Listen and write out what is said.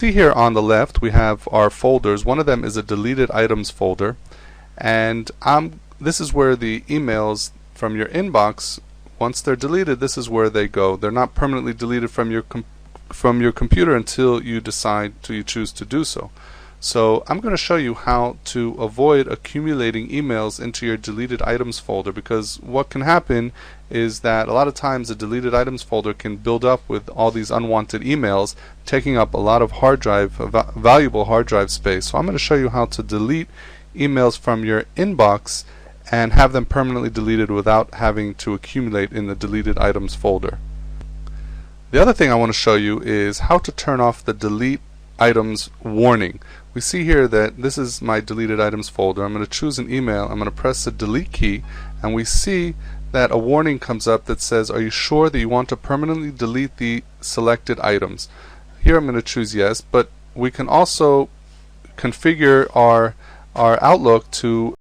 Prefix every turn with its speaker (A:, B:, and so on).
A: See here on the left we have our folders. One of them is a deleted items folder, and this is where the emails from your inbox, once they're deleted, this is where they go. They're not permanently deleted from your computer until you choose to do so. So I'm going to show you how to avoid accumulating emails into your deleted items folder, because what can happen is that a lot of times the deleted items folder can build up with all these unwanted emails, taking up a lot of valuable hard drive space. So I'm going to show you how to delete emails from your inbox and have them permanently deleted without having to accumulate in the deleted items folder. The other thing I want to show you is how to turn off the delete items warning. We see here that this is my deleted items folder. I'm going to choose an email, I'm going to press the delete key, and we see that a warning comes up that says, are you sure that you want to permanently delete the selected items? Here I'm going to choose yes, but we can also configure our Outlook to